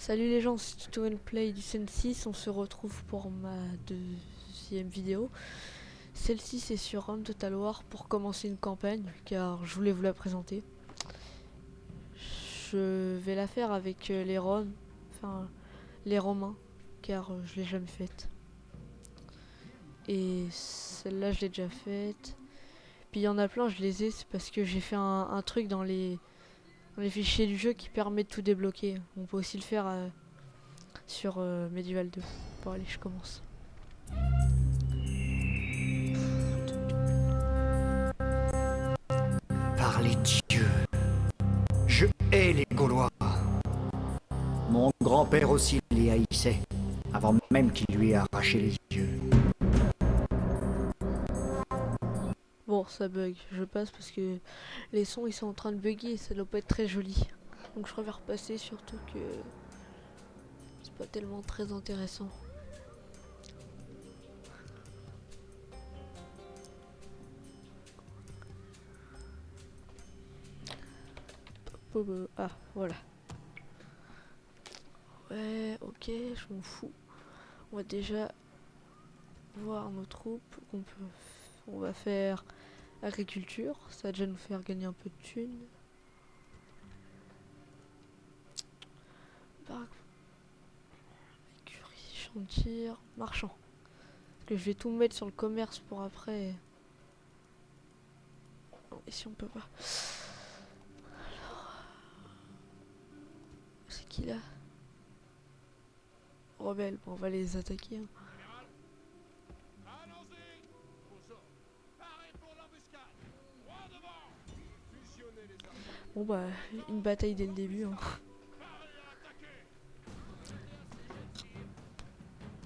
Salut les gens, c'est Tutorial Play du Sen6, on se retrouve pour ma deuxième vidéo. Celle-ci c'est sur Rome Total War pour commencer une campagne, car je voulais vous la présenter. Je vais la faire avec les Roms, enfin les Romains, car je l'ai jamais faite. Et celle-là je l'ai déjà faite. Puis il y en a plein, je les ai, c'est parce que j'ai fait un truc dans les fichiers du jeu qui permet de tout débloquer. On peut aussi le faire sur Medieval 2. Bon allez, je commence. Par les dieux, je hais les Gaulois. Mon grand-père aussi les haïssait, avant même qu'il lui ait arraché les yeux. Bon, ça bug, je passe parce que les sons ils sont en train de bugger et ça doit pas être très joli. Donc je préfère passer, surtout que c'est pas tellement très intéressant. Ah, voilà. Ouais, ok, je m'en fous. On va déjà voir nos troupes on va faire agriculture, ça va déjà nous faire gagner un peu de thunes. Écurie, chantier, marchand. Que je vais tout mettre sur le commerce pour après. Non, ici on peut pas. C'est qui là? Rebelle, bon, on va les attaquer. Hein. Bon bah, une bataille dès le début. Hein.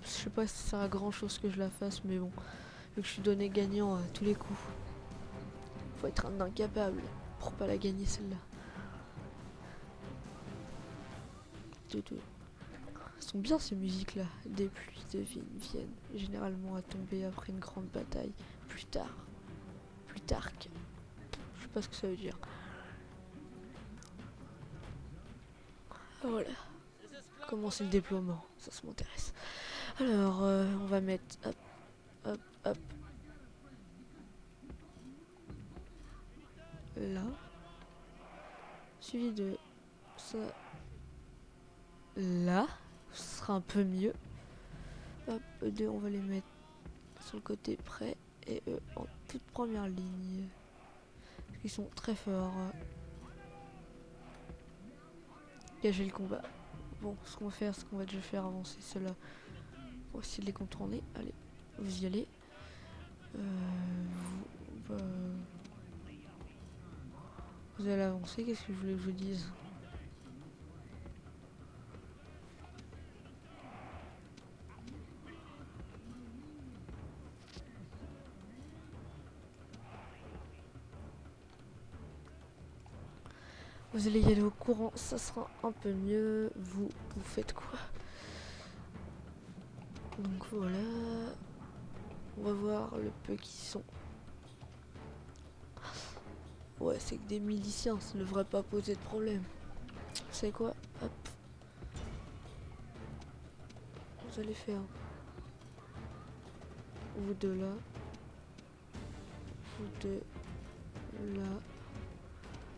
Je sais pas si ça sert à grand chose que je la fasse, mais bon, vu que je suis donné gagnant à tous les coups. Faut être un incapable pour pas la gagner celle-là. Elles sont bien ces musiques là. Des pluies divines viennent généralement à tomber après une grande bataille. Plus tard. Je sais pas ce que ça veut dire. Voilà. Commencer le déploiement, ça m'intéresse. Alors, on va mettre hop, là. Suivi de ça là. Ce sera un peu mieux. Hop, eux deux, on va les mettre sur le côté près. Et eux en toute première ligne. Parce qu'ils sont très forts. Gager le combat. Bon, ce qu'on va faire, c'est qu'on va déjà faire avancer ceux-là. On va essayer de les contourner. Allez, vous y allez. Vous allez avancer, qu'est-ce que je voulais que je vous dise? Vous allez y aller au courant, ça sera un peu mieux. Vous faites quoi? Donc voilà. On va voir le peu qui sont. Ouais, c'est que des miliciens, ça ne devrait pas poser de problème. Vous savez quoi? Hop. Vous allez faire. Vous deux là. Vous deux là.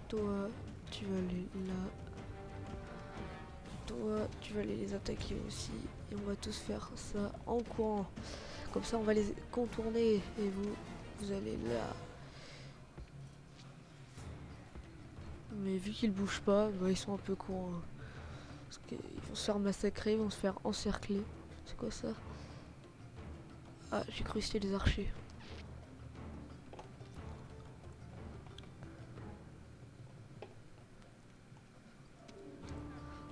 Toi, tu vas aller là. Toi, tu vas aller les attaquer aussi. Et on va tous faire ça en courant. Comme ça, on va les contourner. Et vous allez là. Mais vu qu'ils bougent pas, bah, ils sont un peu cons. Hein. Parce qu'ils vont se faire massacrer, ils vont se faire encercler. C'est quoi ça? Ah, j'ai cru que c'était des archers.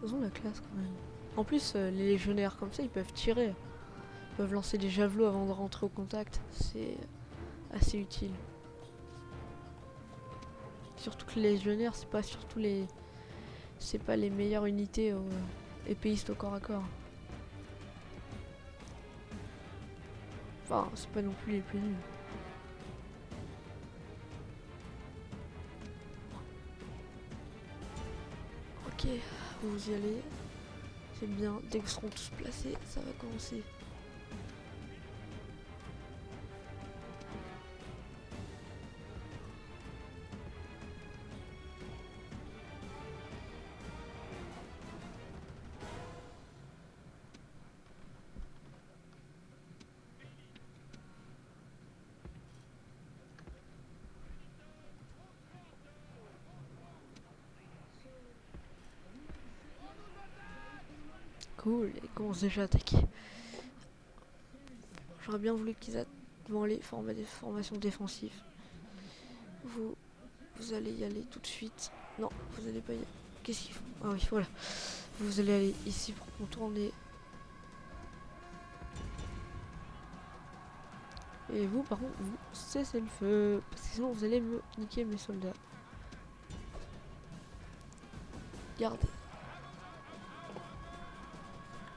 Ils ont la classe quand même. En plus, les légionnaires comme ça, ils peuvent tirer. Ils peuvent lancer des javelots avant de rentrer au contact. C'est assez utile. Surtout que les légionnaires, c'est pas surtout les... C'est pas les meilleures unités épéistes au corps à corps. Enfin, c'est pas non plus les plus nuls. Ok, vous y allez. C'est bien, dès qu'ils seront tous placés, ça va commencer. Cool, ils commencent déjà à attaquer. J'aurais bien voulu qu'ils aillent devant les formations défensives. Vous allez y aller tout de suite. Non, vous allez pas y aller. Qu'est-ce qu'il faut? Ah oui, voilà. Vous allez aller ici pour contourner. Et vous, par contre, vous cessez le feu. Parce que sinon, vous allez me niquer mes soldats. Gardez.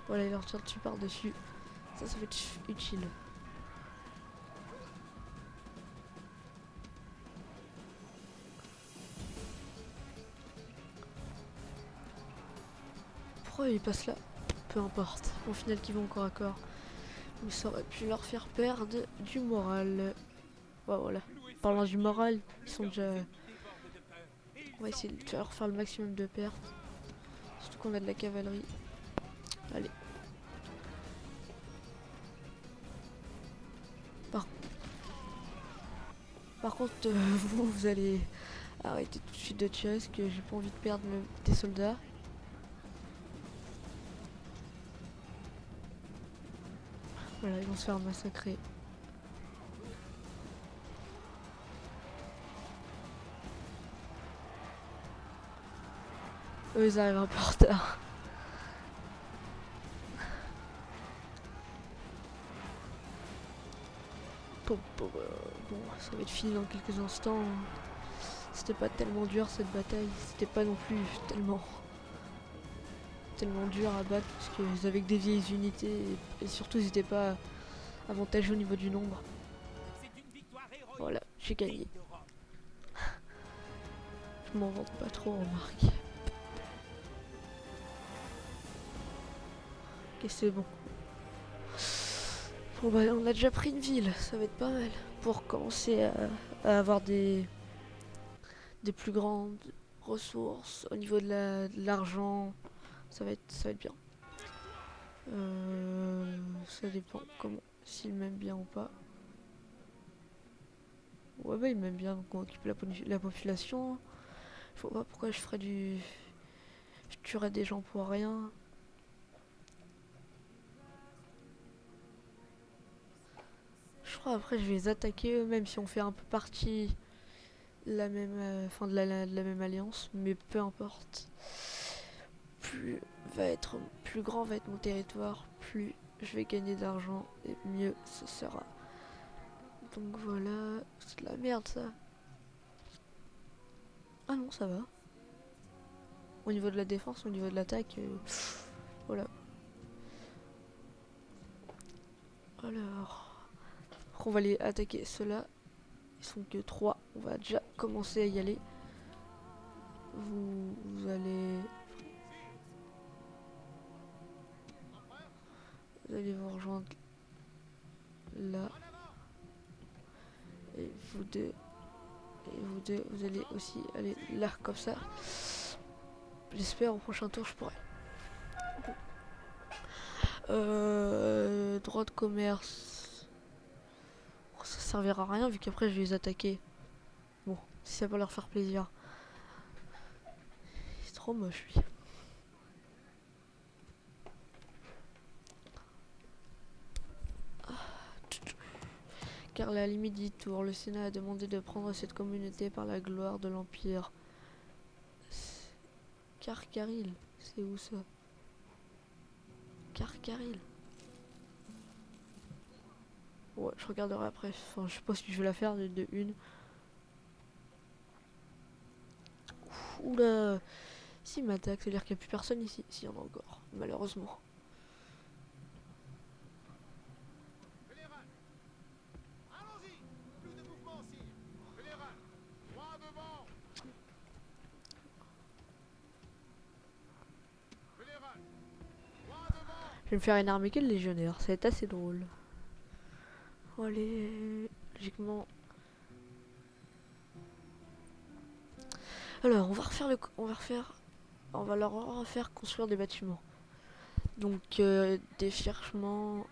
Voilà, il leur tire dessus par-dessus. Ça va être utile. Pourquoi ils passent là? Peu importe. Au final, qu'ils vont corps à corps. Mais ça aurait pu leur faire perdre du moral. Ouais, voilà. Parlant du moral, ils sont déjà... On va essayer de leur faire le maximum de pertes. Surtout qu'on a de la cavalerie. Allez. Par contre, vous allez arrêter tout de suite de tirer parce que j'ai pas envie de perdre des soldats. Voilà, ils vont se faire massacrer. Eux, ils arrivent un peu en retard. Bon, ça va être fini dans quelques instants. C'était pas tellement dur cette bataille. C'était pas non plus tellement dur à battre parce qu'ils avaient que des vieilles unités et surtout ils n'étaient pas avantageux au niveau du nombre. Voilà, j'ai gagné. Je m'en vante pas trop, remarque. Ok, c'est bon. Bon bah on a déjà pris une ville, ça va être pas mal. Pour commencer à avoir des plus grandes ressources au niveau de l'argent, ça va être bien. Ça dépend comment, s'il m'aime bien ou pas. Ouais bah il m'aime bien, donc on occupe la population. Je vois pas pourquoi je ferais je tuerais des gens pour rien. Je crois après je vais les attaquer eux, même si on fait un peu partie la même, de la même alliance, mais peu importe. Plus grand va être mon territoire, plus je vais gagner d'argent et mieux ce sera. Donc voilà, c'est de la merde ça. Ah non, ça va. Au niveau de la défense, au niveau de l'attaque, voilà. Alors, on va aller attaquer ceux-là. Ils sont que 3. On va déjà commencer à y aller. Vous allez... Vous allez vous rejoindre là. Et vous deux... vous allez aussi aller là, comme ça. J'espère au prochain tour je pourrai. Droit de commerce. Ça servira à rien vu qu'après je vais les attaquer. Bon, si ça va leur faire plaisir. C'est trop moche lui. Car la limite dit tour, le Sénat a demandé de prendre cette communauté par la gloire de l'Empire. Karkaril, c'est où ça? Karkaril. Ouais, je regarderai après. Enfin, je sais pas si je vais la faire de une. Oula. S'il m'attaque, ça veut dire qu'il n'y a plus personne ici. S'il y en a encore, malheureusement. Je vais me faire une armée que de légionnaires, ça va être assez drôle. Allez, logiquement. Alors, on va leur refaire construire des bâtiments. Donc, des cherchements.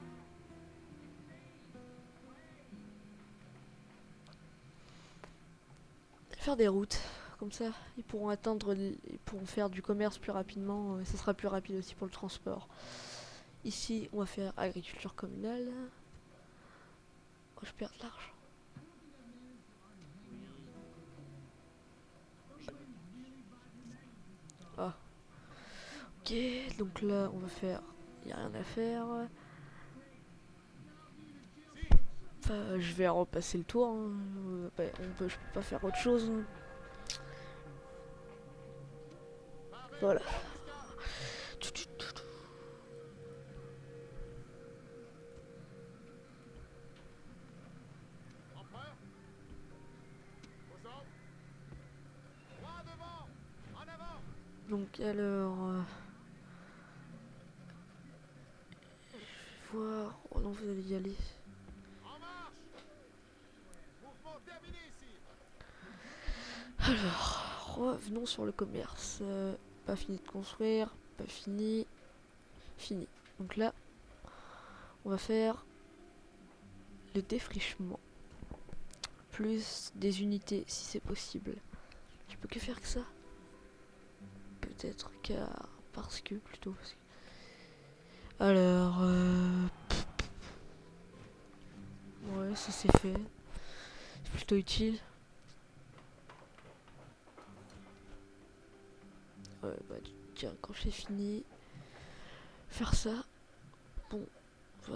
Faire des routes, comme ça, ils pourront ils pourront faire du commerce plus rapidement. Ça sera plus rapide aussi pour le transport. Ici, on va faire agriculture communale. Oh, je perds de l'argent. Ah. Ok, donc là, on va faire... Il n'y a rien à faire. Enfin, je vais repasser le tour. Hein. Je peux pas faire autre chose. Hein. Voilà. Donc alors... je vais voir... Oh non, vous allez y aller. Alors, revenons sur le commerce. Pas fini de construire, pas fini. Fini. Donc là, on va faire le défrichement. Plus des unités si c'est possible. Je peux que faire que ça. Peut-être car... Parce que plutôt. Alors... ouais, ça c'est fait. C'est plutôt utile. Ouais, bah tiens, quand j'ai fini faire ça, bon, bah,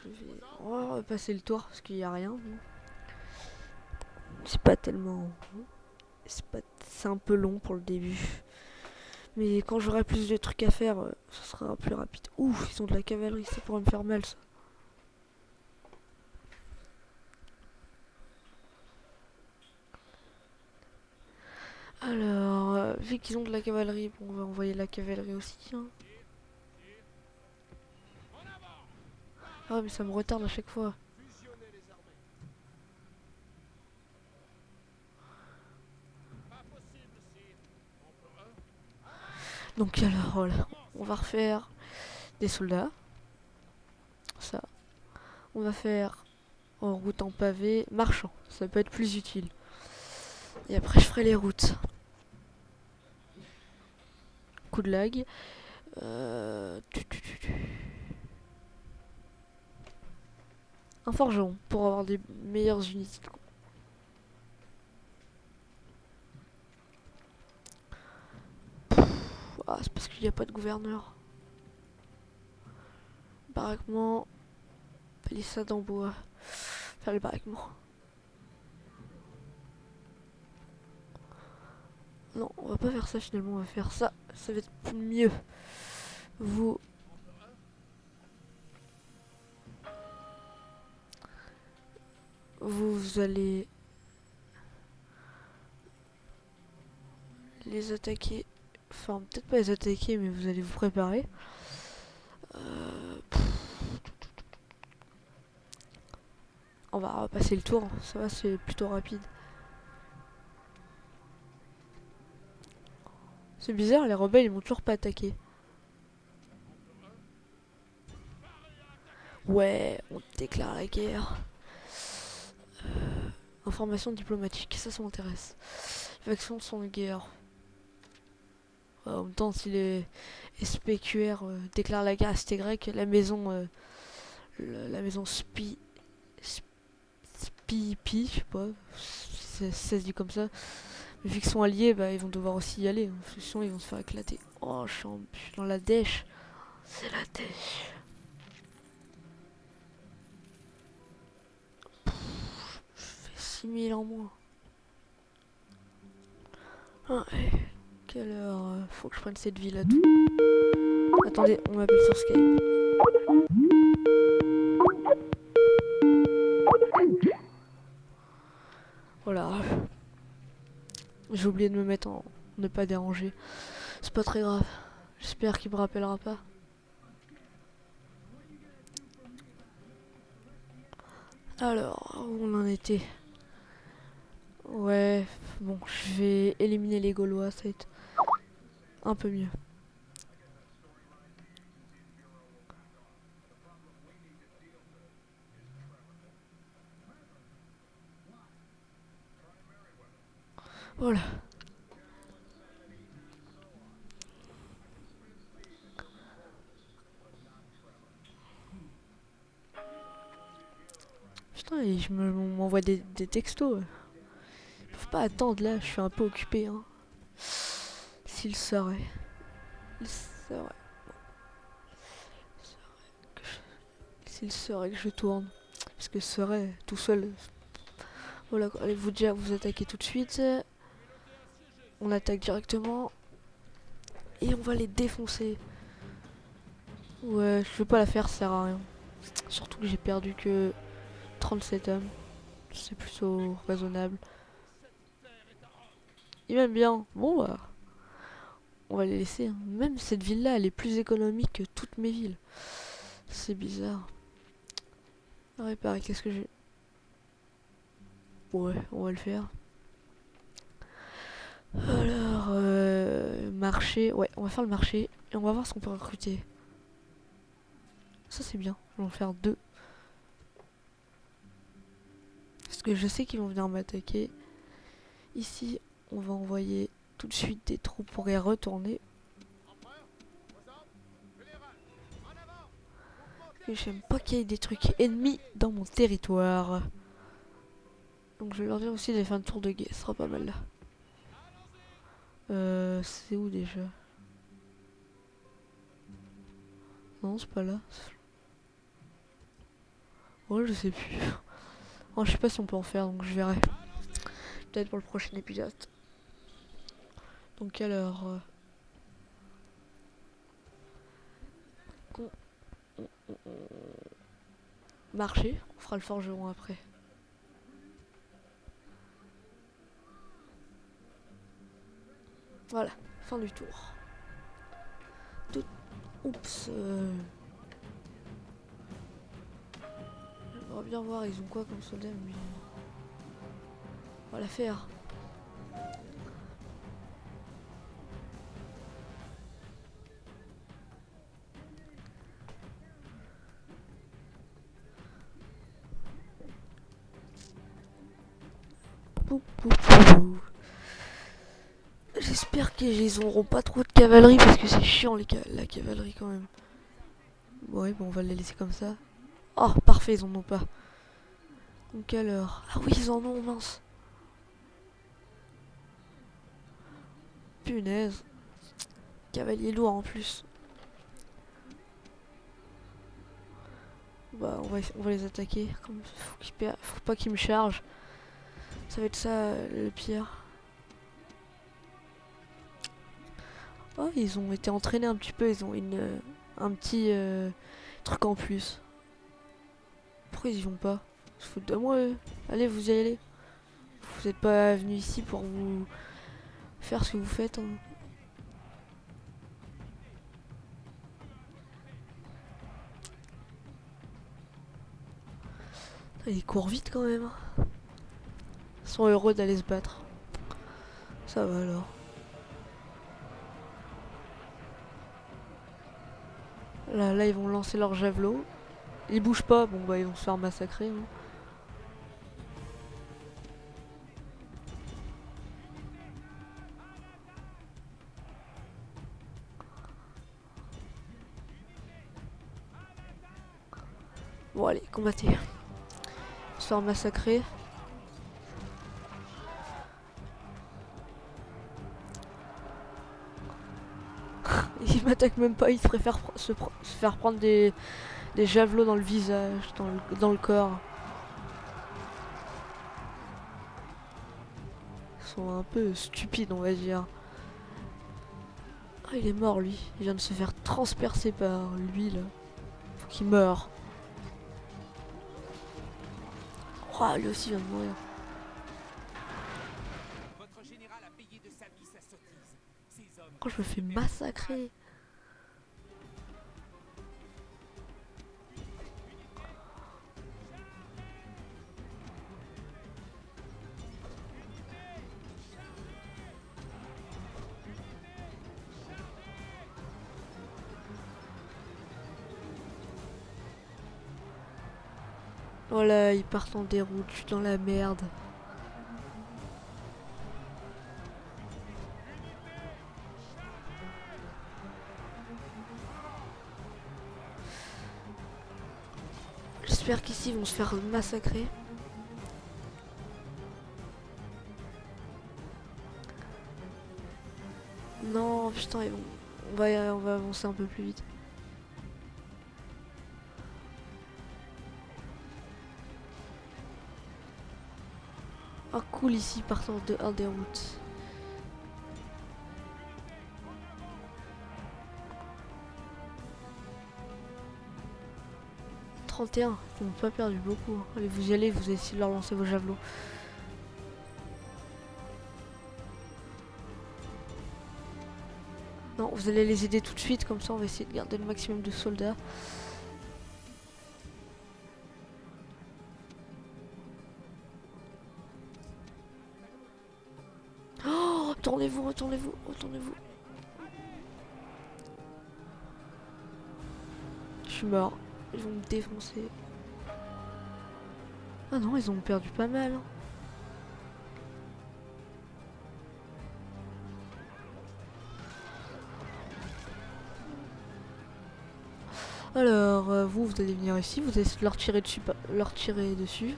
je vais repasser le tour parce qu'il n'y a rien. C'est pas tellement, c'est un peu long pour le début. Mais quand j'aurai plus de trucs à faire, ça sera plus rapide. Ouf, ils ont de la cavalerie, ça pourrait me faire mal ça. Alors, vu qu'ils ont de la cavalerie, bon, on va envoyer la cavalerie aussi. Hein. Ah ouais, mais ça me retarde à chaque fois. Donc alors, voilà, on va refaire des soldats. Ça. On va faire en route en pavé, marchand. Ça peut être plus utile. Et après, je ferai les routes. Coup de lag. Un forgeron pour avoir des meilleures unités. Ah, c'est parce qu'il n'y a pas de gouverneur. Baraquement. Palissade en bois. Faire les baraquements. Non, on va pas faire ça finalement, on va faire ça. Ça va être mieux. Vous allez les attaquer. Enfin, peut-être pas les attaquer, mais vous allez vous préparer. On va passer le tour, ça va, c'est plutôt rapide. C'est bizarre, les rebelles ils m'ont toujours pas attaqué. Ouais, on déclare la guerre. Information diplomatique, ça m'intéresse. Faction sans guerre. En même temps, si les SPQR déclarent la guerre à c'était grec, la maison Spipi, je sais pas, ça se dit comme ça. Mais vu qu'ils sont alliés, bah ils vont devoir aussi y aller. Hein, sinon ils vont se faire éclater. Oh, je suis dans la dèche. C'est la dèche. Je fais 6000 en moins. Ah, quelle heure faut que je prenne cette ville à tout. Attendez, on m'appelle sur Skype. Voilà. J'ai oublié de me mettre en ne pas déranger. C'est pas très grave. J'espère qu'il me rappellera pas. Alors, où on en était? Ouais, bon, je vais éliminer les Gaulois, ça va être un peu mieux. Voilà. Putain, m'envoie des textos. Ils peuvent pas attendre là, je suis un peu occupé. Hein. S'ils sauraient. Ils sauraient. S'ils sauraient que je tourne. Parce que serait tout seul. Voilà, allez vous dire, vous attaquez tout de suite. On attaque directement. Et on va les défoncer. Ouais, je veux pas la faire, ça sert à rien. Surtout que j'ai perdu que 37 hommes. C'est plutôt raisonnable. Ils m'aiment bien. Bon bah, on va les laisser. Hein. Même cette ville-là, elle est plus économique que toutes mes villes. C'est bizarre. Réparer, qu'est-ce que j'ai? Ouais, on va le faire. Alors, marché. Ouais, on va faire le marché. Et on va voir ce qu'on peut recruter. Ça, c'est bien. On va en faire 2. Parce que je sais qu'ils vont venir m'attaquer. Ici, on va envoyer tout de suite des troupes pour y retourner. Et j'aime pas qu'il y ait des trucs ennemis dans mon territoire. Donc je vais leur dire aussi d'aller faire un tour de guet, ce sera pas mal là. C'est où déjà? Non, c'est pas là. Ouais, je sais plus. Oh, je sais pas si on peut en faire, donc je verrai. Peut-être pour le prochain épisode. Donc alors... marcher, on fera le forgeron après. Voilà, fin du tour. Tout... Oups. J'aimerais bien voir, ils ont quoi comme soldat, mais... on va la faire. Pou, pou, pou. J'espère qu'ils auront pas trop de cavalerie parce que c'est chiant la cavalerie quand même. Ouais, bon, on va les laisser comme ça. Oh, parfait, ils en ont pas. Donc alors... ah oui, ils en ont, mince. Punaise. Cavalier lourd en plus. Bah, on va les attaquer. Faut pas qu'ils me chargent. Ça va être ça le pire. Oh, ils ont été entraînés un petit peu. Ils ont un petit truc en plus. Pourquoi ils y vont pas? Ils se foutent de moi, eux. Allez, vous y allez. Vous êtes pas venus ici pour vous faire ce que vous faites. Hein. Ils courent vite quand même. Ils sont heureux d'aller se battre. Ça va alors. Là, ils vont lancer leur javelot. Ils bougent pas, bon bah ils vont se faire massacrer. Hein. Bon allez, combattez. Ils vont se faire massacrer. Ils m'attaquent même pas, ils préfèrent se faire prendre des javelots dans le visage, dans le corps. Ils sont un peu stupides, on va dire. Ah, il est mort lui. Il vient de se faire transpercer par l'huile. Faut qu'il meure. Oh, lui aussi vient de mourir. Oh, je me fais massacrer. Voilà, ils partent en déroute, je suis dans la merde. J'espère qu'ici ils vont se faire massacrer. Non, putain, ils vont... on va avancer un peu plus vite. Ah cool, ici, partant de un des routes. « 31, ils n'ont pas perdu beaucoup. Allez, vous y allez, vous essayez de leur lancer vos javelots. Non, vous allez les aider tout de suite, comme ça on va essayer de garder le maximum de soldats. Oh, retournez-vous, retournez-vous, retournez-vous. Je suis mort. Ils vont me défoncer. Ah non, ils ont perdu pas mal. Hein. Alors, vous allez venir ici, vous allez essayer de leur tirer dessus, leur tirer dessus.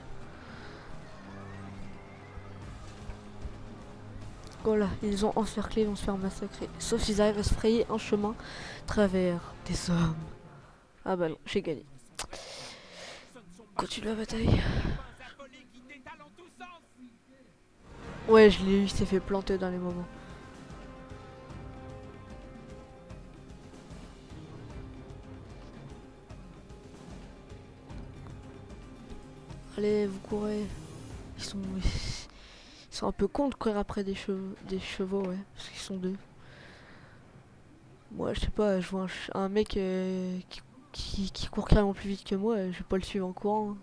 Voilà, ils ont encerclé, ils vont se faire massacrer. Sauf s'ils arrivent à se frayer un chemin à travers des hommes. Ah bah non, j'ai gagné. Continue la bataille. Ouais, je l'ai eu, il s'est fait planter dans les moments. Allez, vous courez. Ils sont un peu cons de courir après des chevaux, ouais. Parce qu'ils sont deux. Moi, je sais pas, je vois un mec qui court carrément plus vite que moi, je vais pas le suivre en courant. Hein.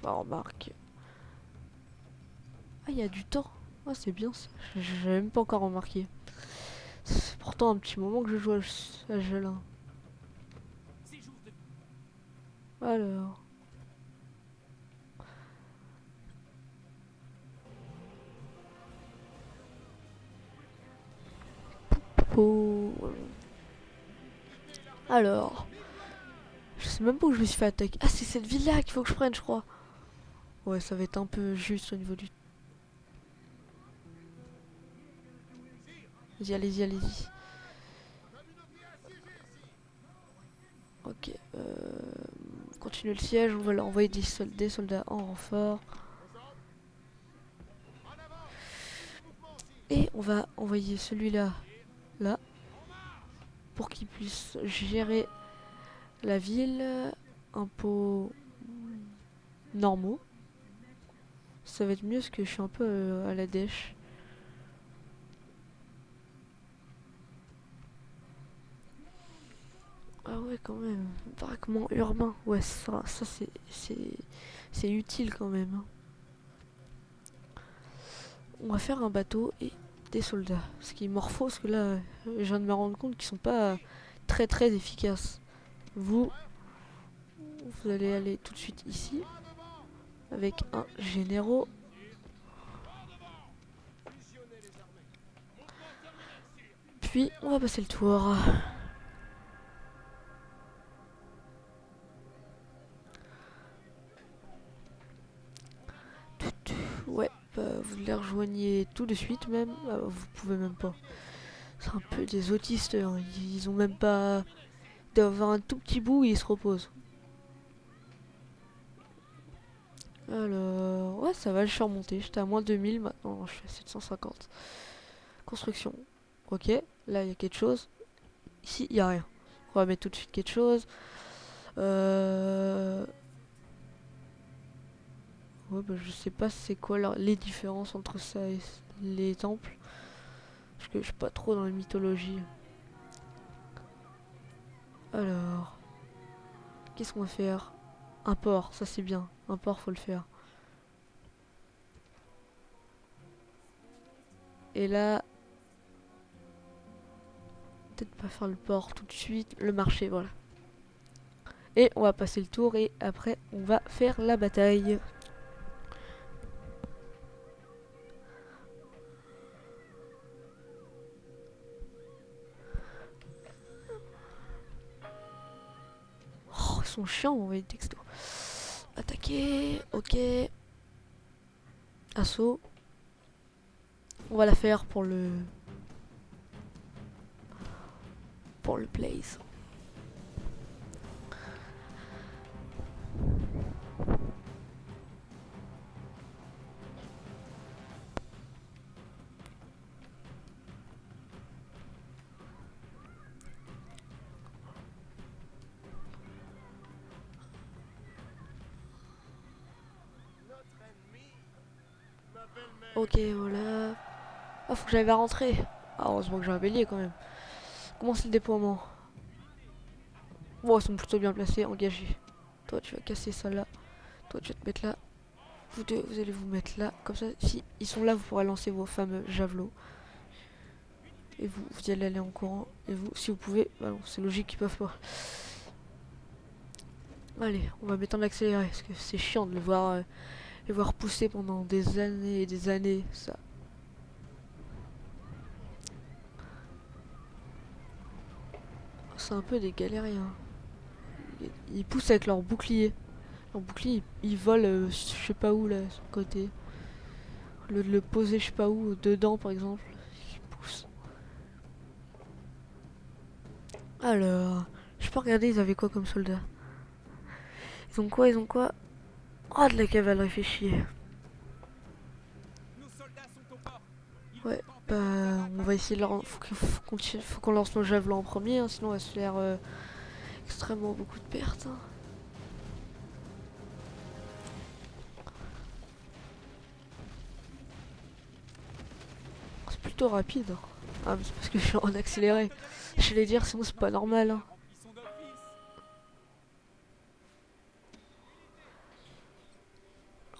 Bah, remarque. Ah, il y a du temps. Ah, c'est bien ça. J'avais même pas encore remarqué. C'est pourtant un petit moment que je joue à ce jeu-là. Alors. Oh. Alors. Je sais même pas où je me suis fait attaquer. Ah, c'est cette ville-là qu'il faut que je prenne, je crois. Ouais, ça va être un peu juste au niveau du... Vas-y, allez-y, allez-y. Ok. Continuer le siège, on va leur envoyer des soldats en renfort. Et on va envoyer celui-là, là, pour qu'il puisse gérer la ville. Impôts normaux. Ça va être mieux parce que je suis un peu à la dèche. Ah ouais, quand même. Braquement urbain. Ouais, ça c'est utile quand même. Hein. On va faire un bateau et des soldats. Ce qui est morpho, parce que là, je viens de me rendre compte qu'ils sont pas très très efficaces. Vous allez aller tout de suite ici. Avec un généraux. Puis, on va passer le tour. Ouais, bah, vous les rejoignez tout de suite même. Ah, vous pouvez même pas. C'est un peu des autistes. Hein. Ils ont même pas... Ils doivent avoir un tout petit bout et ils se reposent. Alors... Ouais, ça va, je suis remonté. J'étais à moins 2000, maintenant je suis à 750. Construction. Ok, là il y a quelque chose. Ici, il y a rien. On va mettre tout de suite quelque chose. Ouais, bah, je sais pas c'est quoi les différences entre ça et les temples. Parce que je suis pas trop dans la mythologie. Alors, qu'est-ce qu'on va faire? Un port, ça c'est bien. Un port, faut le faire. Et là, peut-être pas faire le port tout de suite. Le marché, voilà. Et on va passer le tour et après on va faire la bataille. Oh, ils sont chiants, on va les textos. Attaquer, ok. Assaut. On va la faire pour le blaze. Ok, voilà. Ah, faut que j'arrive à rentrer. Ah, heureusement que j'ai un bélier quand même. Comment c'est le déploiement? Bon, ils sont plutôt bien placés, engagés. Toi, tu vas casser ça là. Toi, tu vas te mettre là. Vous deux, vous allez vous mettre là. Comme ça, si ils sont là, vous pourrez lancer vos fameux javelots. Et vous, vous y allez aller en courant. Et vous, si vous pouvez, bah non, c'est logique qu'ils peuvent pas. Allez, on va mettre en accéléré, parce que c'est chiant de les voir pousser pendant des années et des années, ça. C'est un peu des galériens. Ils poussent avec leur bouclier. Leur bouclier, ils volent je sais pas où là, sur le côté. Au lieu de le poser je sais pas où, dedans par exemple, ils poussent. Alors, je peux regarder, ils avaient quoi comme soldats? Ils ont quoi? Ils ont quoi? Oh, de la cavalerie, fait chier. Ouais, bah, on va essayer de leur... Faut qu'on lance nos javelins en premier, hein, sinon on va se faire extrêmement beaucoup de pertes. Hein. C'est plutôt rapide. Hein. Ah, mais c'est parce que je suis en accéléré. Je vais dire, sinon c'est pas normal. Hein.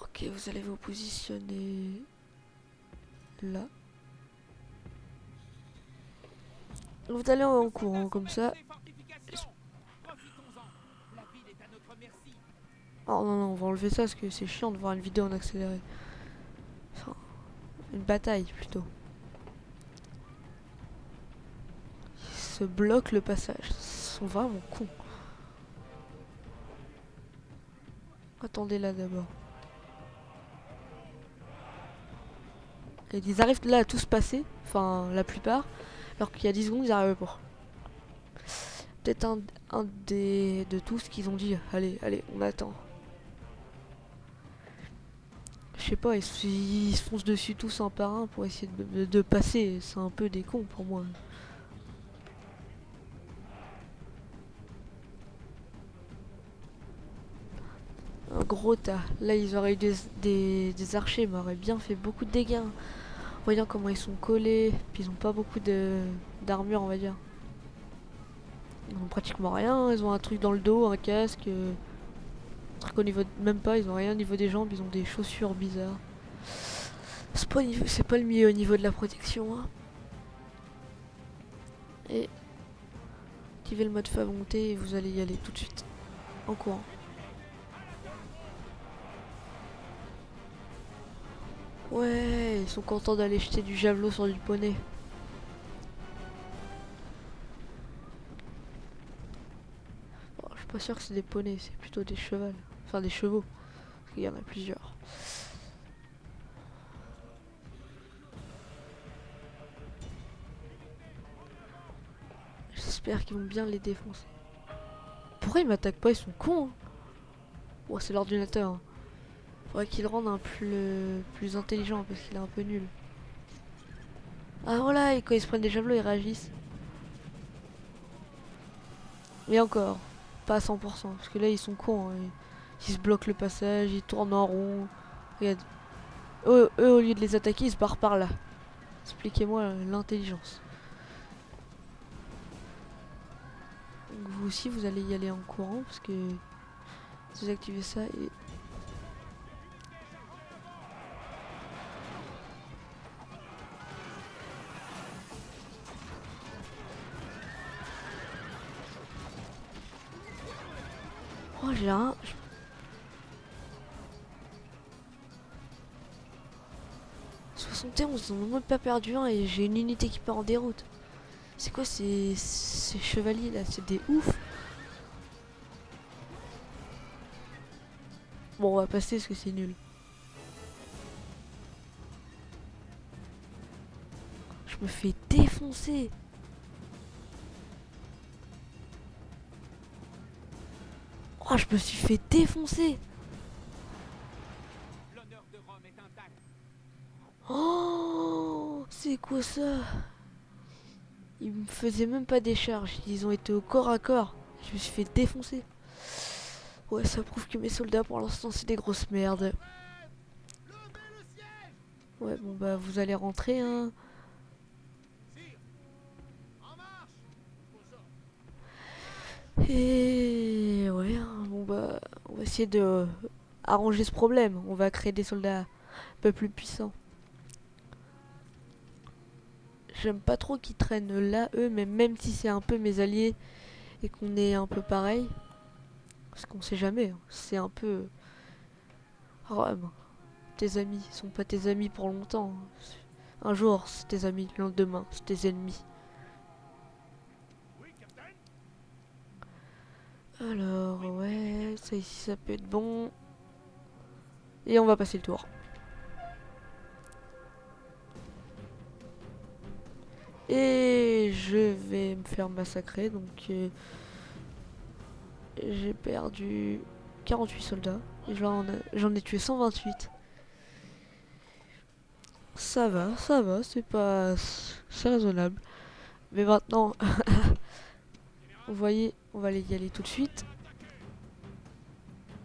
Ok, vous allez vous positionner là. Vous allez en courant comme ça. Oh non, non, on va enlever ça parce que c'est chiant de voir une vidéo en accéléré. Enfin, une bataille plutôt. Ils se bloquent le passage. Ils sont vraiment cons. Attendez là d'abord. Et ils arrivent là à tous passer. Enfin, la plupart. Alors qu'il y a 10 secondes, ils arrivent pas. Peut-être un de tous qu'ils ont dit allez, allez, on attend. Je sais pas, ils se foncent dessus tous un par un pour essayer de passer. C'est un peu des cons pour moi. Un gros tas. Là, ils auraient eu des archers, mais auraient bien fait beaucoup de dégâts. Voyant comment ils sont collés, puis ils ont pas beaucoup d'armure, on va dire. Ils ont pratiquement rien. Ils ont un truc dans le dos, un casque. Un truc au niveau. Même pas, ils ont rien au niveau des jambes, ils ont des chaussures bizarres. C'est pas le mieux au niveau de la protection. Hein. Et activez le mode volonté et vous allez y aller tout de suite. En courant. Ouais, ils sont contents d'aller jeter du javelot sur du poney. Bon, je suis pas sûr que c'est des poneys, c'est plutôt des chevals. Enfin des chevaux. Parce qu'il y en a plusieurs. J'espère qu'ils vont bien les défoncer. Pourquoi ils m'attaquent pas? Ils sont cons. Hein. Oh, c'est l'ordinateur. Hein. Faudrait qu'il le rende un plus intelligent parce qu'il est un peu nul. Ah voilà, et quand ils se prennent des javelots, ils réagissent. Mais encore, pas à 100%, parce que là ils sont cons. Hein. Ils se bloquent le passage, ils tournent en rond. Regarde. Eux, au lieu de les attaquer, ils se barrent par là. Expliquez-moi l'intelligence. Vous aussi, vous allez y aller en courant, parce que vous activez ça et... Oh, j'ai un... 71, on n'a même pas perdu un et j'ai une unité qui part en déroute. C'est quoi ces chevaliers là? C'est des ouf. Bon, on va passer parce que c'est nul. Je me fais défoncer. Oh, je me suis fait défoncer. Oh, c'est quoi ça? Ils me faisaient même pas des charges. Ils ont été au corps à corps. Je me suis fait défoncer. Ouais, ça prouve que mes soldats pour l'instant c'est des grosses merdes. Ouais, bon bah vous allez rentrer, hein. Et ouais, hein, bon bah on va essayer de arranger ce problème. On va créer des soldats un peu plus puissants. J'aime pas trop qu'ils traînent là, eux, mais même si c'est un peu mes alliés et qu'on est un peu pareil, parce qu'on sait jamais, hein, c'est un peu... Oh, ouais, ben, tes amis, ils sont pas tes amis pour longtemps. Un jour, c'est tes amis, le lendemain, c'est tes ennemis. Alors, ouais, ça ici, ça peut être bon. Et on va passer le tour. Et je vais me faire massacrer, donc j'ai perdu 48 soldats. Et j'en ai tué 128. Ça va, c'est raisonnable. Mais maintenant, vous voyez, on va y aller tout de suite.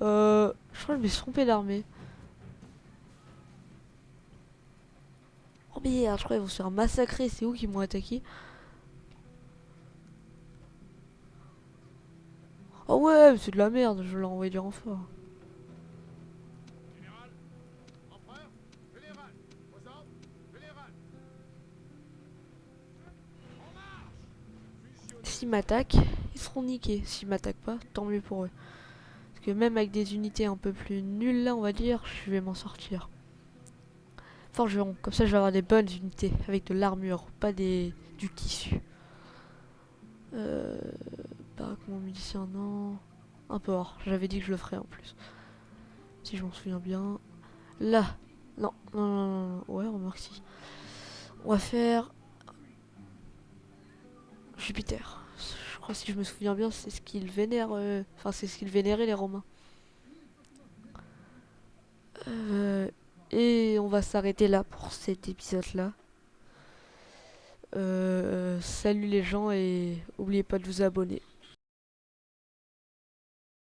Je crois que je me suis trompé d'armée. Oh merde, je crois qu'ils vont se faire massacrer. C'est où qu'ils m'ont attaqué? Oh ouais, mais c'est de la merde, je vais leur envoyer du renfort. S'ils m'attaquent, ils seront niqués. S'ils m'attaquent pas, tant mieux pour eux. Parce que même avec des unités un peu plus nulles là, on va dire, je vais m'en sortir. Forgeron, comme ça je vais avoir des bonnes unités avec de l'armure, pas du tissu. Baraquement milicien, non. Un port, j'avais dit que je le ferais en plus. Si je m'en souviens bien. Là, non, non, non, non, non. Ouais, remarque si. On va faire Jupiter. Je crois si je me souviens bien, c'est ce qu'ils vénèrent. Enfin, c'est ce qu'ils vénéraient les Romains. Et on va s'arrêter là pour cet épisode-là. Salut les gens et oubliez pas de vous abonner.